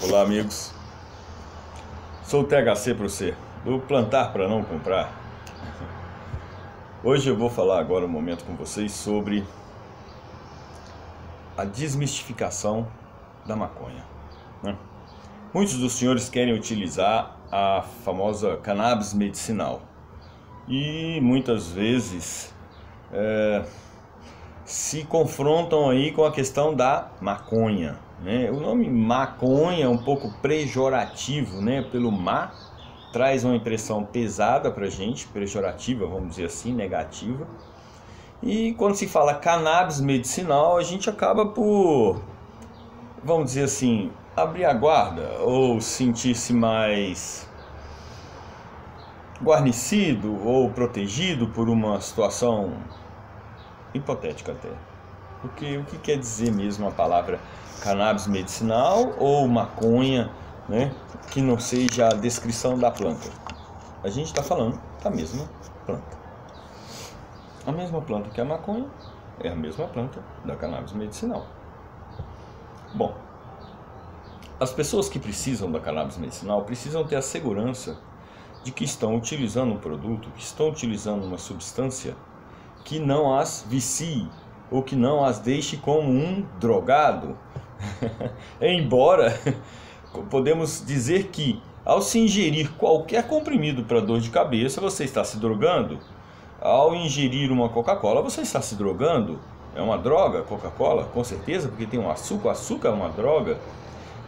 Olá, amigos. Sou o THC para você, do Plantar para Não Comprar. Hoje eu vou falar agora um momento com vocês sobre a desmistificação da maconha, né? Muitos dos senhores querem utilizar a famosa cannabis medicinal e muitas vezes se confrontam aí com a questão da maconha, né? O nome maconha é um pouco pejorativo, né? Pelo ma traz uma impressão pesada pra gente, pejorativa, vamos dizer assim, negativa. E quando se fala cannabis medicinal, a gente acaba por, vamos dizer assim, abrir a guarda ou sentir-se mais guarnecido ou protegido por uma situação hipotética até. Porque o que quer dizer mesmo a palavra cannabis medicinal ou maconha, né? Que não seja a descrição da planta. A gente está falando da mesma planta. A mesma planta que a maconha é a mesma planta da cannabis medicinal. Bom, as pessoas que precisam da cannabis medicinal precisam ter a segurança de que estão utilizando um produto, que estão utilizando uma substância que não as vicie ou que não as deixe como um drogado. Embora podemos dizer que ao se ingerir qualquer comprimido para dor de cabeça, você está se drogando. Ao ingerir uma Coca-Cola, você está se drogando. É uma droga, Coca-Cola, com certeza, porque tem um açúcar. O açúcar é uma droga.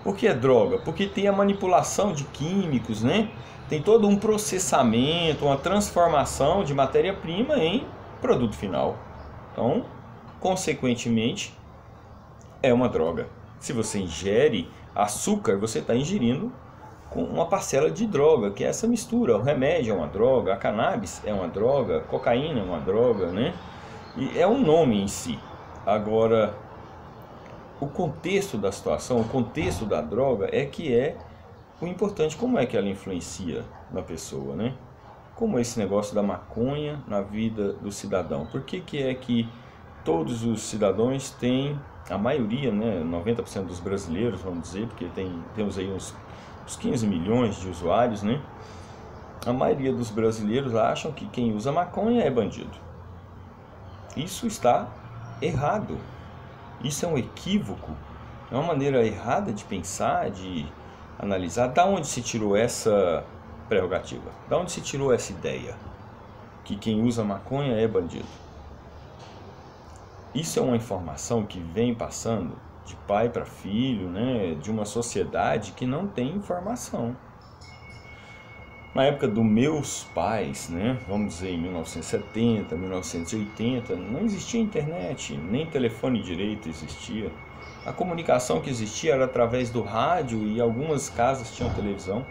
Por que é droga? Porque tem a manipulação de químicos, né? Tem todo um processamento, uma transformação de matéria-prima em produto final. Então, consequentemente, é uma droga. Se você ingere açúcar, você está ingerindo com uma parcela de droga, que é essa mistura. O remédio é uma droga, a cannabis é uma droga, a cocaína é uma droga, né? E é um nome em si. Agora, o contexto da situação, o contexto da droga é que é o importante, como é que ela influencia na pessoa, né? Como é esse negócio da maconha na vida do cidadão? Por que é que todos os cidadãos têm, a maioria, né, 90% dos brasileiros, vamos dizer, porque temos aí uns 15 milhões de usuários, né? A maioria dos brasileiros acham que quem usa maconha é bandido. Isso está errado. Isso é um equívoco. É uma maneira errada de pensar, de analisar. Da onde se tirou essa prerrogativa? Da onde se tirou essa ideia que quem usa maconha é bandido? Isso é uma informação que vem passando de pai para filho, né, de uma sociedade que não tem informação. Na época dos meus pais, né, vamos dizer em 1970, 1980, não existia internet, nem telefone direito existia. A comunicação que existia era através do rádio e algumas casas tinham televisão.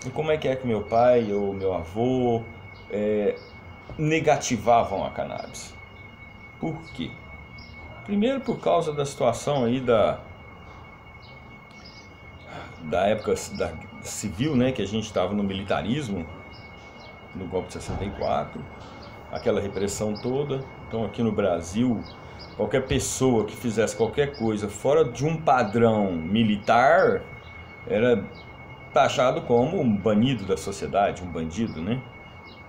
E como é que meu pai ou meu avô negativavam a cannabis? Por quê? Primeiro por causa da situação aí da época civil, né, que a gente estava no militarismo, no golpe de 64, aquela repressão toda. Então aqui no Brasil, qualquer pessoa que fizesse qualquer coisa fora de um padrão militar era taxado como um banido da sociedade, um bandido, né?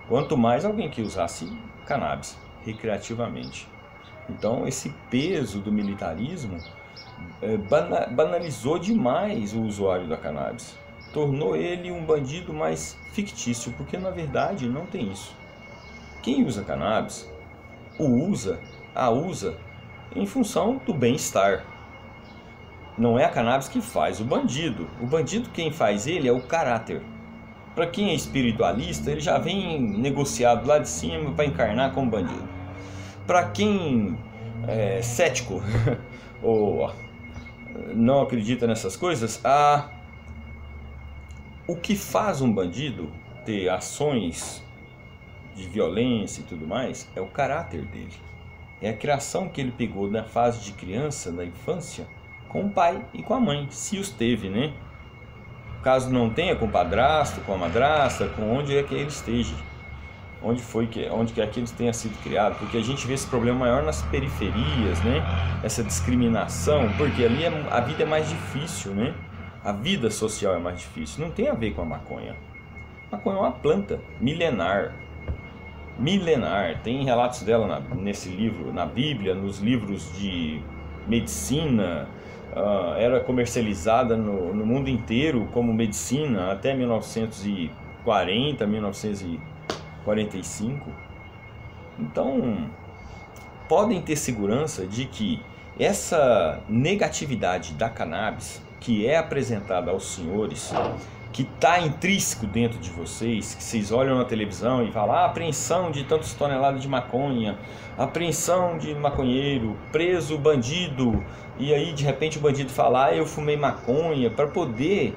Quanto mais alguém que usasse cannabis recreativamente. Então esse peso do militarismo banalizou demais o usuário da cannabis. Tornou ele um bandido mais fictício, porque na verdade não tem isso. Quem usa cannabis, a usa em função do bem-estar. Não é a cannabis que faz o bandido. O bandido, quem faz ele é o caráter. Para quem é espiritualista, ele já vem negociado lá de cima para encarnar como bandido. Para quem é cético ou não acredita nessas coisas, o que faz um bandido ter ações de violência e tudo mais é o caráter dele. É a criação que ele pegou na fase de criança, na infância, com o pai e com a mãe, se os teve, né? Caso não tenha, com o padrasto, com a madrasta, com onde é que ele esteja. Onde quer que eles tenham sido criados, porque a gente vê esse problema maior nas periferias, né? Essa discriminação, porque ali a vida é mais difícil, né? a vida social é mais difícil. Não tem a ver com a maconha. A maconha é uma planta milenar. Milenar. Tem relatos dela nesse livro, na Bíblia, nos livros de medicina. Era comercializada no mundo inteiro como medicina até 1940, 1945. Então, podem ter segurança de que essa negatividade da cannabis, que é apresentada aos senhores, que está intrínseco dentro de vocês, que vocês olham na televisão e falam, apreensão de tantas toneladas de maconha, apreensão de maconheiro, preso bandido, e aí de repente o bandido fala, eu fumei maconha, para poder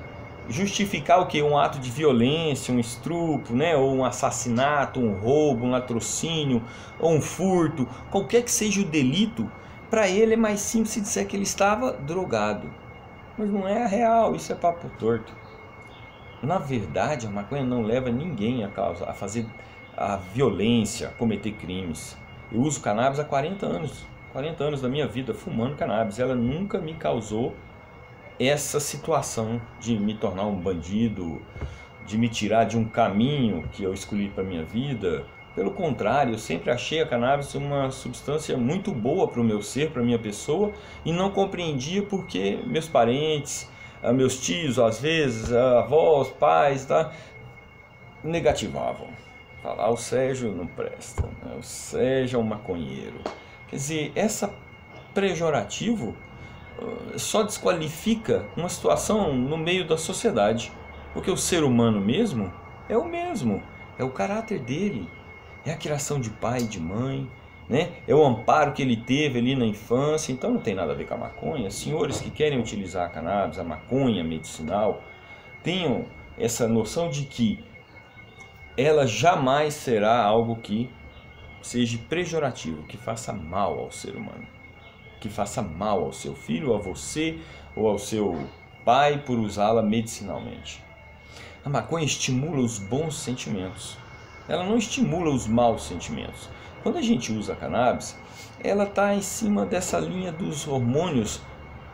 justificar o que? Um ato de violência, um estupro, né? Ou um assassinato, um roubo, um latrocínio, ou um furto, qualquer que seja o delito, para ele é mais simples se disser que ele estava drogado. Mas não é real, isso é papo torto. Na verdade, a maconha não leva ninguém a fazer a violência, a cometer crimes. Eu uso cannabis há 40 anos. 40 anos da minha vida fumando cannabis. Ela nunca me causou essa situação de me tornar um bandido, de me tirar de um caminho que eu escolhi para minha vida. Pelo contrário, eu sempre achei a cannabis uma substância muito boa para o meu ser, para a minha pessoa, e não compreendia porque meus parentes, meus tios, às vezes, avós, pais, negativavam. Falar, o Sérgio não presta, né? O Sérgio é um maconheiro. Quer dizer, essa pejorativo só desqualifica uma situação no meio da sociedade, porque o ser humano mesmo é o mesmo, é o caráter dele, é a criação de pai e de mãe, né? É o amparo que ele teve ali na infância. Então não tem nada a ver com a maconha. Senhores que querem utilizar a cannabis, a maconha medicinal, tenham essa noção de que ela jamais será algo que seja pejorativo, que faça mal ao ser humano, que faça mal ao seu filho, a você ou ao seu pai por usá-la medicinalmente. A maconha estimula os bons sentimentos, ela não estimula os maus sentimentos. Quando a gente usa a cannabis, ela está em cima dessa linha dos hormônios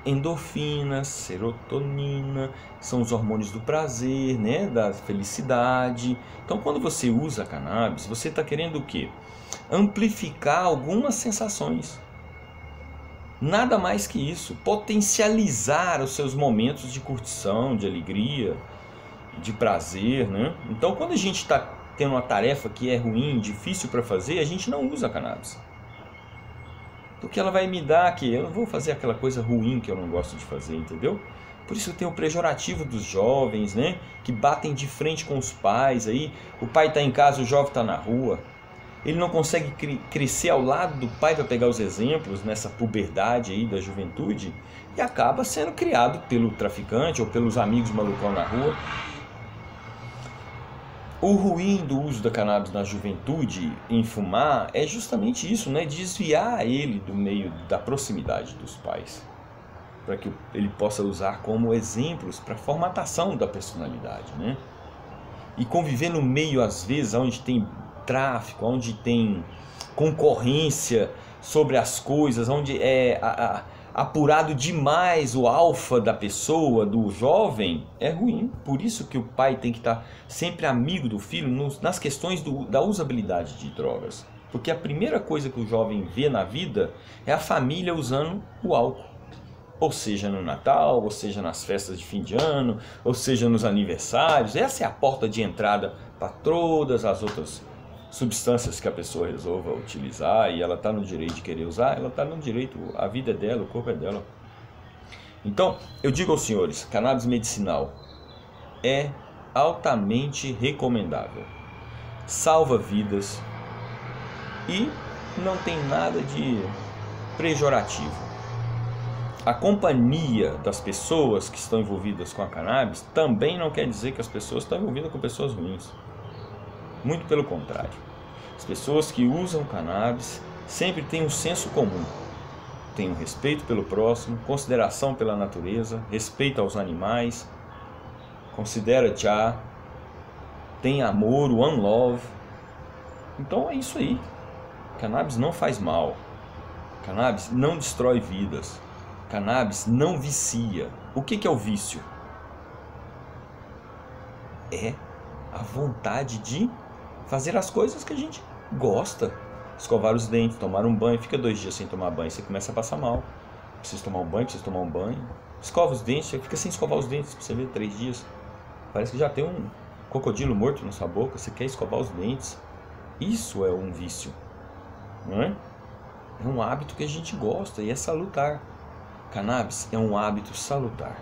endorfina, serotonina, são os hormônios do prazer, né, da felicidade. Então, quando você usa a cannabis, você está querendo o quê? Amplificar algumas sensações. Nada mais que isso, potencializar os seus momentos de curtição, de alegria, de prazer, né? Então, quando a gente está tendo uma tarefa que é ruim, difícil para fazer, a gente não usa a cannabis. Porque ela vai me dar que eu não vou fazer aquela coisa ruim que eu não gosto de fazer, entendeu? Por isso tem o pejorativo dos jovens, né? Que batem de frente com os pais, aí o pai está em casa, o jovem está na rua. Ele não consegue crescer ao lado do pai para pegar os exemplos nessa puberdade aí da juventude e acaba sendo criado pelo traficante ou pelos amigos malucão na rua. O ruim do uso da cannabis na juventude em fumar é justamente isso, né? Desviar ele do meio da proximidade dos pais, para que ele possa usar como exemplos para a formatação da personalidade, né? E conviver no meio, às vezes, onde tem tráfico, onde tem concorrência sobre as coisas, onde é apurado demais o alfa da pessoa, do jovem, é ruim. Por isso que o pai tem que estar sempre amigo do filho nas questões da usabilidade de drogas. Porque a primeira coisa que o jovem vê na vida é a família usando o álcool. Ou seja no Natal, ou seja nas festas de fim de ano, ou seja nos aniversários. Essa é a porta de entrada para todas as outras substâncias que a pessoa resolva utilizar, e ela está no direito de querer usar, ela está no direito, a vida é dela, o corpo é dela. Então, eu digo aos senhores, cannabis medicinal é altamente recomendável, salva vidas e não tem nada de pejorativo. A companhia das pessoas que estão envolvidas com a cannabis também não quer dizer que as pessoas estão envolvidas com pessoas ruins. Muito pelo contrário. As pessoas que usam cannabis sempre têm um senso comum. Tem um respeito pelo próximo, consideração pela natureza, respeito aos animais, considera já, tem amor, one love. Então é isso aí. Cannabis não faz mal. Cannabis não destrói vidas. Cannabis não vicia. O que é o vício? é a vontade de fazer as coisas que a gente gosta. Escovar os dentes, tomar um banho. Fica 2 dias sem tomar banho, você começa a passar mal. Precisa tomar um banho. Escova os dentes, você fica sem escovar os dentes, pra você ver, 3 dias. Parece que já tem um crocodilo morto na sua boca, você quer escovar os dentes. Isso é um vício, não é? É um hábito que a gente gosta e é salutar. Cannabis é um hábito salutar.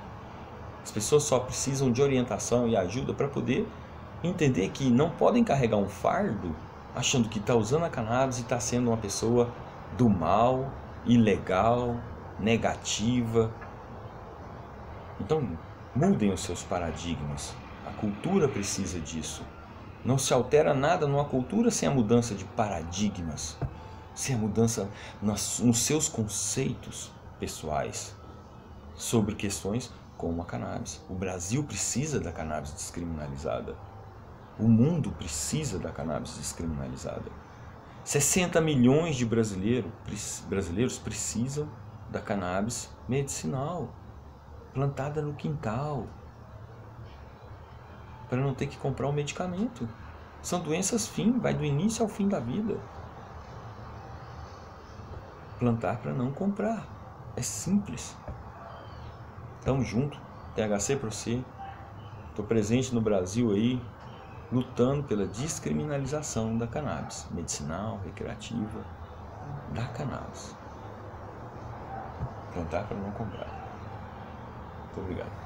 As pessoas só precisam de orientação e ajuda para poder entender que não podem carregar um fardo achando que está usando a cannabis e está sendo uma pessoa do mal, ilegal, negativa. Então, mudem os seus paradigmas. A cultura precisa disso. Não se altera nada numa cultura sem a mudança de paradigmas, sem a mudança nos seus conceitos pessoais sobre questões como a cannabis. O Brasil precisa da cannabis descriminalizada. O mundo precisa da cannabis descriminalizada. 60 milhões de brasileiros precisam da cannabis medicinal, plantada no quintal, para não ter que comprar um medicamento. São doenças fim, vai do início ao fim da vida. Plantar para não comprar. É simples. Tamo junto. THC para você. Estou presente no Brasil aí, lutando pela descriminalização da cannabis medicinal, recreativa, da cannabis. Plantar para não comprar. Muito obrigado.